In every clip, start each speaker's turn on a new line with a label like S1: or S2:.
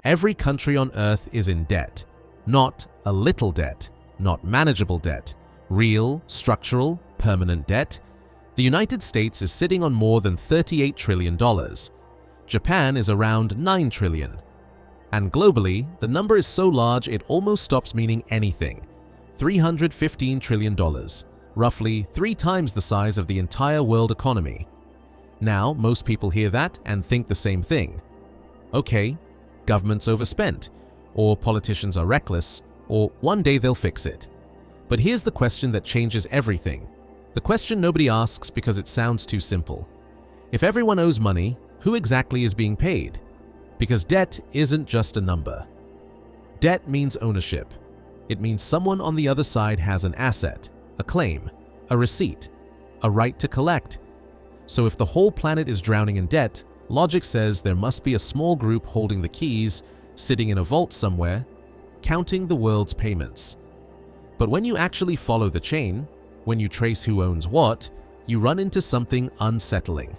S1: Every country on Earth is in debt. Not a little debt, not manageable debt, real, structural, permanent debt. The United States is sitting on more than $38 trillion. Japan is around $9 trillion. And globally, the number is so large it almost stops meaning anything. $315 trillion, roughly 3 times the size of the entire world economy. Now, most people hear that and think the same thing. Okay, government's overspent, or politicians are reckless, or one day they'll fix it. But here's the question that changes everything. The question nobody asks because it sounds too simple. If everyone owes money, who exactly is being paid? Because debt isn't just a number. Debt means ownership. It means someone on the other side has an asset, a claim, a receipt, a right to collect. So if the whole planet is drowning in debt, logic says there must be a small group holding the keys, sitting in a vault somewhere, counting the world's payments. But when you actually follow the chain, when you trace who owns what, you run into something unsettling.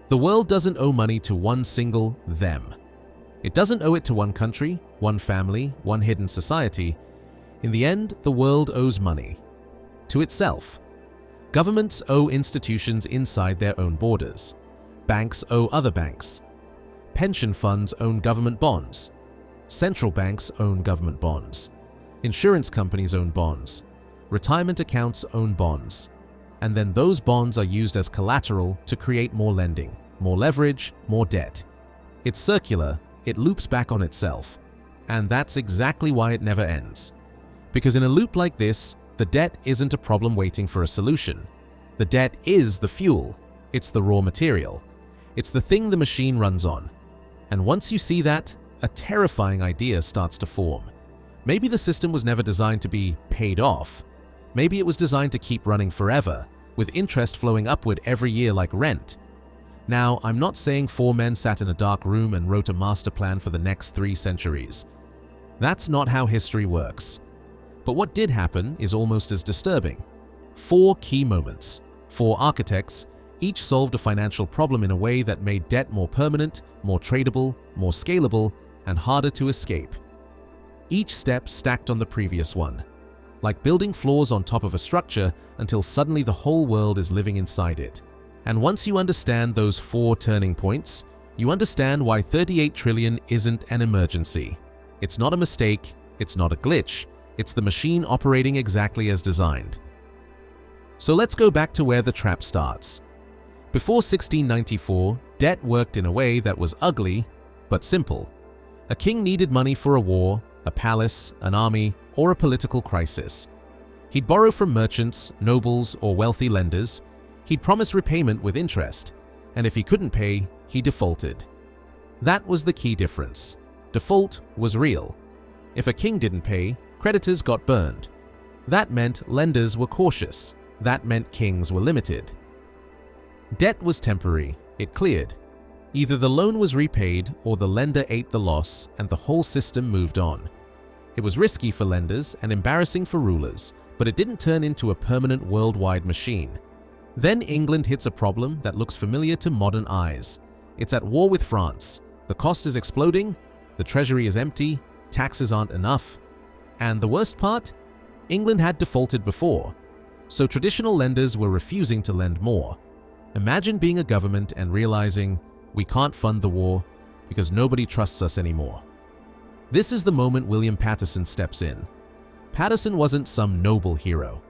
S1: The world doesn't owe money to one single them. It doesn't owe it to one country, one family, one hidden society. In the end, the world owes money to itself. Governments owe institutions inside their own borders. Banks owe other banks. Pension funds own government bonds. Central banks own government bonds. Insurance companies own bonds. Retirement accounts own bonds. And then those bonds are used as collateral to create more lending, more leverage, more debt. It's circular, it loops back on itself. And that's exactly why it never ends. Because in a loop like this, the debt isn't a problem waiting for a solution. The debt is the fuel. It's the raw material. It's the thing the machine runs on. And once you see that, a terrifying idea starts to form. Maybe the system was never designed to be paid off. Maybe it was designed to keep running forever, with interest flowing upward every year like rent. Now, I'm not saying 4 men sat in a dark room and wrote a master plan for the next 3 centuries. That's not how history works. But what did happen is almost as disturbing. 4 key moments. 4 architects, each solved a financial problem in a way that made debt more permanent, more tradable, more scalable, and harder to escape. Each step stacked on the previous one, like building floors on top of a structure until suddenly the whole world is living inside it. And once you understand those 4 turning points, you understand why 38 trillion isn't an emergency. It's not a mistake, it's not a glitch, it's the machine operating exactly as designed. So let's go back to where the trap starts. Before 1694, debt worked in a way that was ugly, but simple. A king needed money for a war, a palace, an army, or a political crisis. He'd borrow from merchants, nobles, or wealthy lenders. He'd promise repayment with interest, and if he couldn't pay, he defaulted. That was the key difference. Default was real. If a king didn't pay, creditors got burned. That meant lenders were cautious. That meant kings were limited. Debt was temporary. It cleared. Either the loan was repaid or the lender ate the loss and the whole system moved on. It was risky for lenders and embarrassing for rulers, but it didn't turn into a permanent worldwide machine. Then England hits a problem that looks familiar to modern eyes. It's at war with France. The cost is exploding, the treasury is empty, taxes aren't enough. And the worst part? England had defaulted before, so traditional lenders were refusing to lend more. Imagine being a government and realizing, we can't fund the war because nobody trusts us anymore. This is the moment William Paterson steps in. Paterson wasn't some noble hero.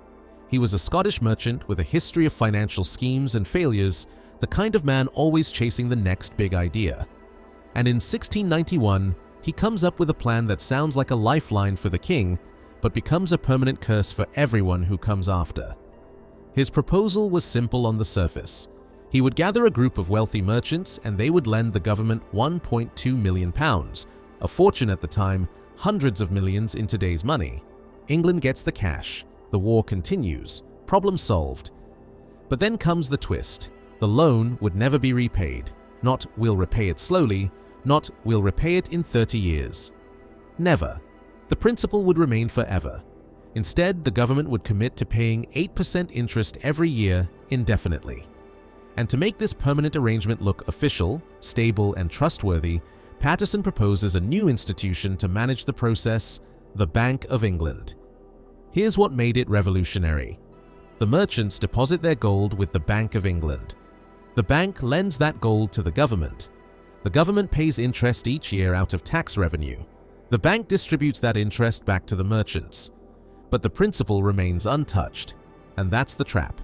S1: He was a Scottish merchant with a history of financial schemes and failures, the kind of man always chasing the next big idea. And in 1691, he comes up with a plan that sounds like a lifeline for the king, but becomes a permanent curse for everyone who comes after. His proposal was simple on the surface. He would gather a group of wealthy merchants and they would lend the government £1.2 million, a fortune at the time, hundreds of millions in today's money. England gets the cash. The war continues. Problem solved. But then comes the twist. The loan would never be repaid. Not we'll repay it slowly, not we'll repay it in 30 years. Never. The principal would remain forever. Instead, the government would commit to paying 8% interest every year indefinitely. And to make this permanent arrangement look official, stable, and trustworthy, Paterson proposes a new institution to manage the process, the Bank of England. Here's what made it revolutionary. The merchants deposit their gold with the Bank of England. The bank lends that gold to the government. The government pays interest each year out of tax revenue. The bank distributes that interest back to the merchants. But the principal remains untouched. And that's the trap.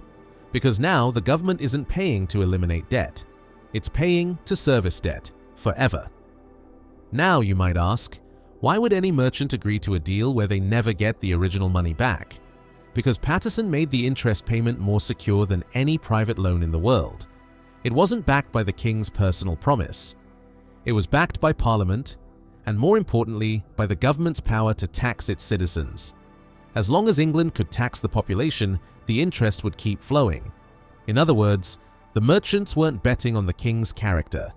S1: Because now the government isn't paying to eliminate debt. It's paying to service debt, forever. Now, you might ask, why would any merchant agree to a deal where they never get the original money back? Because Paterson made the interest payment more secure than any private loan in the world. It wasn't backed by the king's personal promise. It was backed by Parliament, and more importantly, by the government's power to tax its citizens. As long as England could tax the population, the interest would keep flowing. In other words, the merchants weren't betting on the king's character.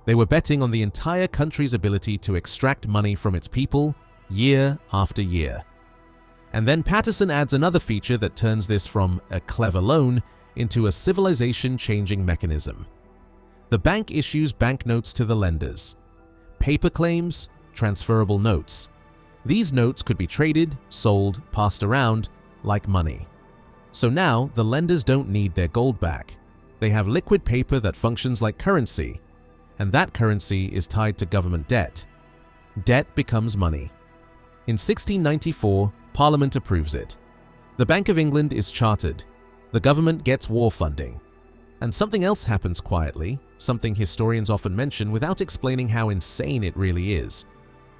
S1: They were betting on the entire country's ability to extract money from its people year after year. And then Paterson adds another feature that turns this from a clever loan into a civilization-changing mechanism. The bank issues banknotes to the lenders. Paper claims, transferable notes. These notes could be traded, sold, passed around, like money. So now, the lenders don't need their gold back. They have liquid paper that functions like currency, and that currency is tied to government debt. Debt becomes money. In 1694, Parliament approves it. The Bank of England is chartered. The government gets war funding. And something else happens quietly, something historians often mention without explaining how insane it really is.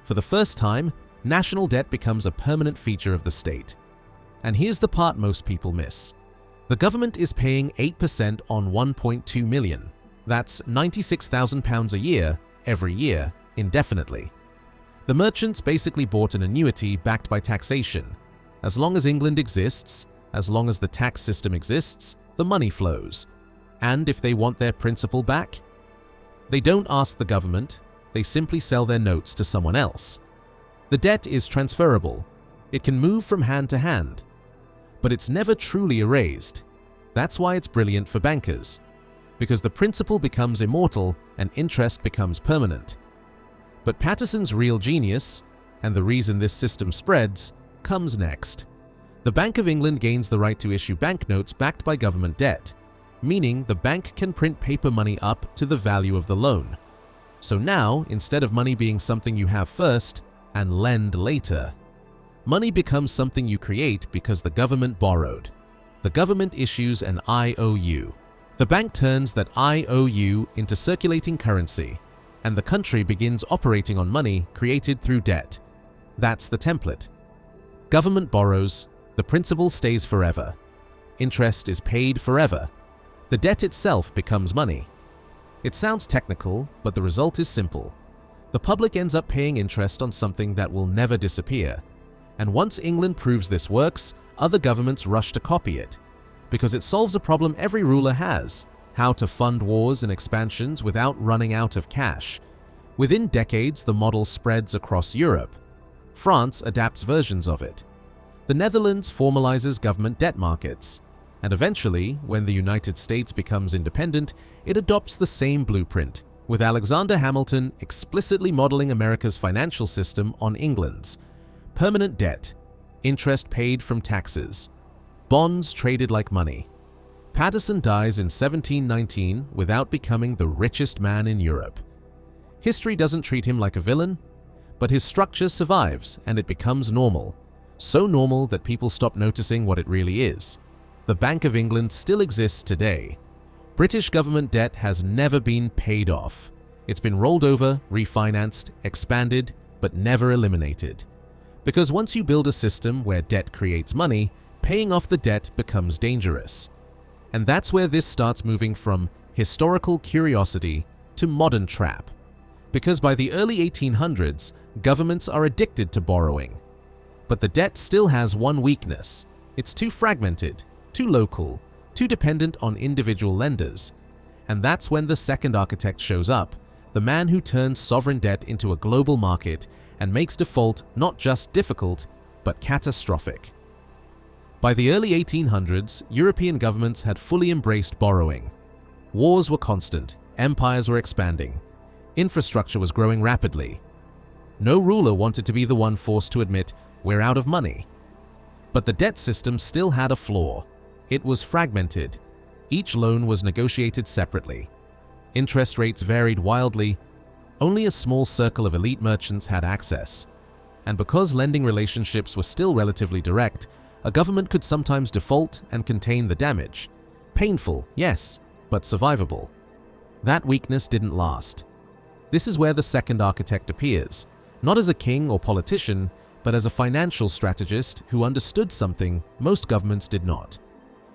S1: For the first time, national debt becomes a permanent feature of the state. And here's the part most people miss. The government is paying 8% on 1.2 million. That's £96,000 a year, every year, indefinitely. The merchants basically bought an annuity backed by taxation. As long as England exists, as long as the tax system exists, the money flows. And if they want their principal back, they don't ask the government, they simply sell their notes to someone else. The debt is transferable. It can move from hand to hand. But it's never truly erased. That's why it's brilliant for bankers. Because the principal becomes immortal and interest becomes permanent. But Paterson's real genius, and the reason this system spreads, comes next. The Bank of England gains the right to issue banknotes backed by government debt, meaning the bank can print paper money up to the value of the loan. So now, instead of money being something you have first and lend later, money becomes something you create because the government borrowed. The government issues an IOU. The bank turns that IOU into circulating currency, and the country begins operating on money created through debt. That's the template. Government borrows, the principal stays forever. Interest is paid forever. The debt itself becomes money. It sounds technical, but the result is simple. The public ends up paying interest on something that will never disappear. And once England proves this works, other governments rush to copy it. Because it solves a problem every ruler has: how to fund wars and expansions without running out of cash. Within decades, the model spreads across Europe. France adapts versions of it. The Netherlands formalizes government debt markets. And eventually, when the United States becomes independent, it adopts the same blueprint, with Alexander Hamilton explicitly modeling America's financial system on England's. Permanent debt, interest paid from taxes, bonds traded like money. Paterson dies in 1719 without becoming the richest man in Europe. History doesn't treat him like a villain, but his structure survives and it becomes normal. So normal that people stop noticing what it really is. The Bank of England still exists today. British government debt has never been paid off. It's been rolled over, refinanced, expanded, but never eliminated. Because once you build a system where debt creates money, paying off the debt becomes dangerous. And that's where this starts moving from historical curiosity to modern trap. Because by the early 1800s, governments are addicted to borrowing. But the debt still has one weakness. It's too fragmented, too local, too dependent on individual lenders. And that's when the second architect shows up, the man who turns sovereign debt into a global market and makes default not just difficult, but catastrophic. By the early 1800s, European governments had fully embraced borrowing. Wars were constant, empires were expanding. Infrastructure was growing rapidly. No ruler wanted to be the one forced to admit, "We're out of money." But the debt system still had a flaw. It was fragmented. Each loan was negotiated separately. Interest rates varied wildly. Only a small circle of elite merchants had access. And because lending relationships were still relatively direct, a government could sometimes default and contain the damage. Painful, yes, but survivable. That weakness didn't last. This is where the second architect appears, not as a king or politician, but as a financial strategist who understood something most governments did not.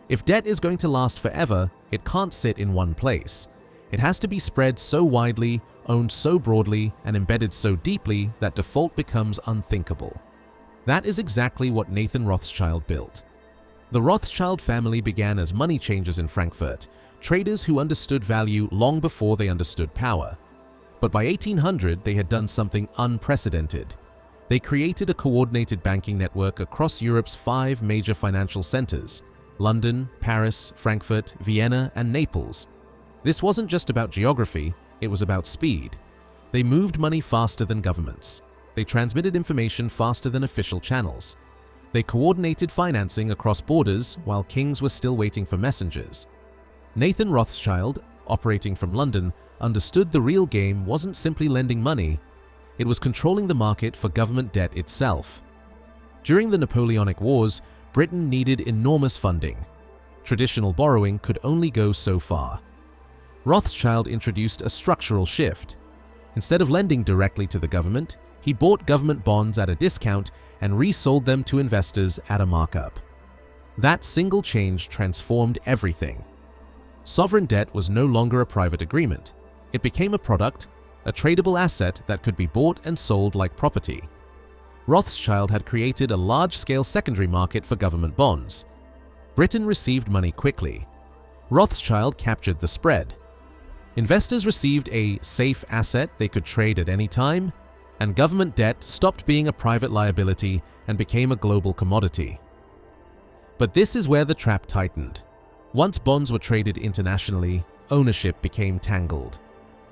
S1: If debt is going to last forever, it can't sit in one place. It has to be spread so widely, owned so broadly, and embedded so deeply that default becomes unthinkable. That is exactly what Nathan Rothschild built. The Rothschild family began as money changers in Frankfurt, traders who understood value long before they understood power. But by 1800, they had done something unprecedented. They created a coordinated banking network across Europe's 5 major financial centers: London, Paris, Frankfurt, Vienna, and Naples. This wasn't just about geography, it was about speed. They moved money faster than governments. They transmitted information faster than official channels. They coordinated financing across borders while kings were still waiting for messengers. Nathan Rothschild, operating from London, understood the real game wasn't simply lending money, it was controlling the market for government debt itself. During the Napoleonic Wars, Britain needed enormous funding. Traditional borrowing could only go so far. Rothschild introduced a structural shift. Instead of lending directly to the government, he bought government bonds at a discount and resold them to investors at a markup. That single change transformed everything. Sovereign debt was no longer a private agreement. It became a product, a tradable asset that could be bought and sold like property. Rothschild had created a large-scale secondary market for government bonds. Britain received money quickly. Rothschild captured the spread. Investors received a safe asset they could trade at any time, and government debt stopped being a private liability and became a global commodity. But this is where the trap tightened. Once bonds were traded internationally, ownership became tangled.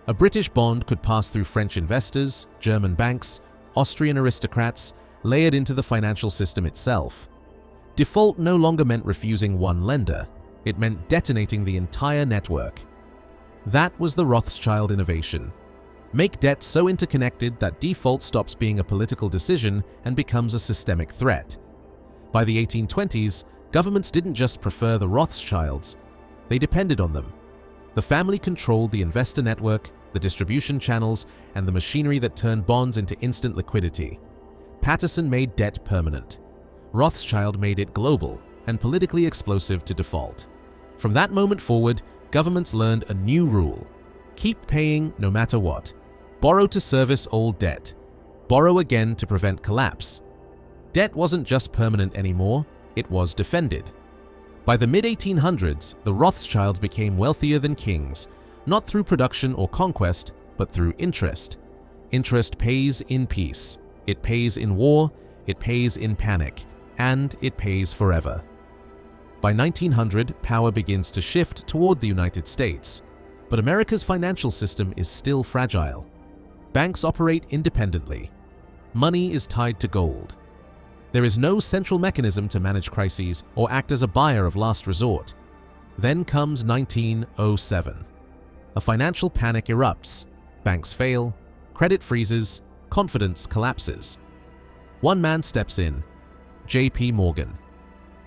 S1: A British bond could pass through French investors, German banks, Austrian aristocrats, layered into the financial system itself. Default no longer meant refusing one lender. It meant detonating the entire network. That was the Rothschild innovation. Make debt so interconnected that default stops being a political decision and becomes a systemic threat. By the 1820s, governments didn't just prefer the Rothschilds, they depended on them. The family controlled the investor network, the distribution channels, and the machinery that turned bonds into instant liquidity. Patterson made debt permanent. Rothschild made it global and politically explosive to default. From that moment forward, governments learned a new rule. Keep paying no matter what. Borrow to service old debt. Borrow again to prevent collapse. Debt wasn't just permanent anymore, it was defended. By the mid-1800s, the Rothschilds became wealthier than kings, not through production or conquest, but through interest. Interest pays in peace. It pays in war, it pays in panic, and it pays forever. By 1900, power begins to shift toward the United States, but America's financial system is still fragile. Banks operate independently. Money is tied to gold. There is no central mechanism to manage crises or act as a buyer of last resort. Then comes 1907. A financial panic erupts. Banks fail, credit freezes, confidence collapses. One man steps in, J.P. Morgan.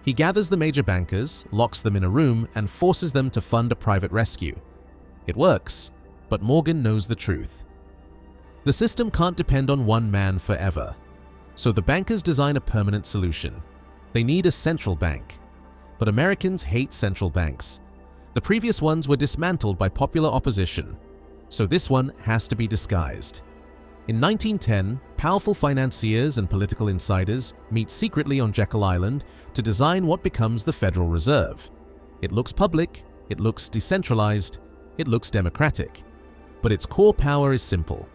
S1: He gathers the major bankers, locks them in a room, and forces them to fund a private rescue. It works, but Morgan knows the truth. The system can't depend on one man forever. So the bankers design a permanent solution. They need a central bank. But Americans hate central banks. The previous ones were dismantled by popular opposition, so this one has to be disguised. In 1910, powerful financiers and political insiders meet secretly on Jekyll Island to design what becomes the Federal Reserve. It looks public, it looks decentralized, it looks democratic, but its core power is simple: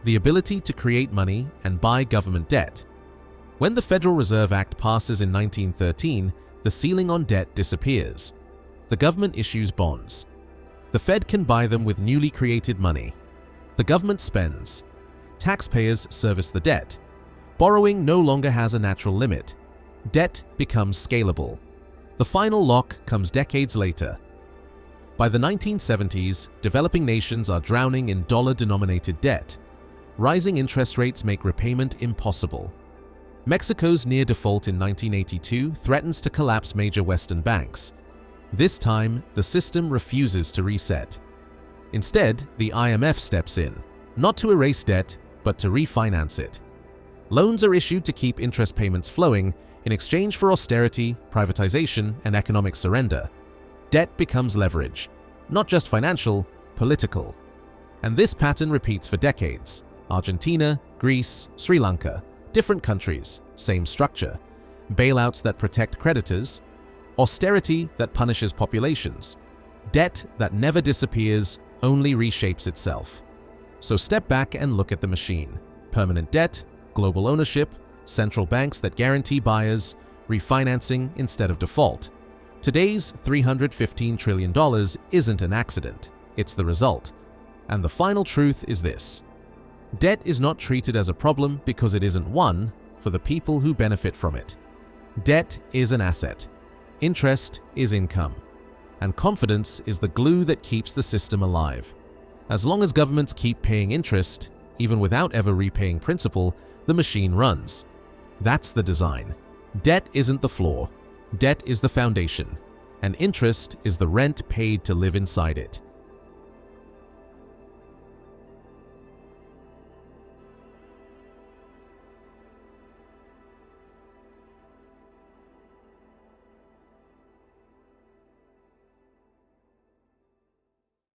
S1: the ability to create money and buy government debt. When the Federal Reserve Act passes in 1913, the ceiling on debt disappears. The government issues bonds. The Fed can buy them with newly created money. The government spends. Taxpayers service the debt. Borrowing no longer has a natural limit. Debt becomes scalable. The final lock comes decades later. By the 1970s, developing nations are drowning in dollar-denominated debt. Rising interest rates make repayment impossible. Mexico's near default in 1982 threatens to collapse major Western banks. This time, the system refuses to reset. Instead, the IMF steps in, not to erase debt, but to refinance it. Loans are issued to keep interest payments flowing in exchange for austerity, privatization, and economic surrender. Debt becomes leverage, not just financial, political. And this pattern repeats for decades. Argentina, Greece, Sri Lanka, different countries, same structure. Bailouts that protect creditors, austerity that punishes populations, debt that never disappears, only reshapes itself. So step back and look at the machine. Permanent debt, global ownership, central banks that guarantee buyers, refinancing instead of default. Today's $315 trillion isn't an accident, it's the result. And the final truth is this: debt is not treated as a problem because it isn't one for the people who benefit from it. Debt is an asset. Interest is income. And confidence is the glue that keeps the system alive. As long as governments keep paying interest, even without ever repaying principal, the machine runs. That's the design. Debt isn't the floor. Debt is the foundation. And interest is the rent paid to live inside it.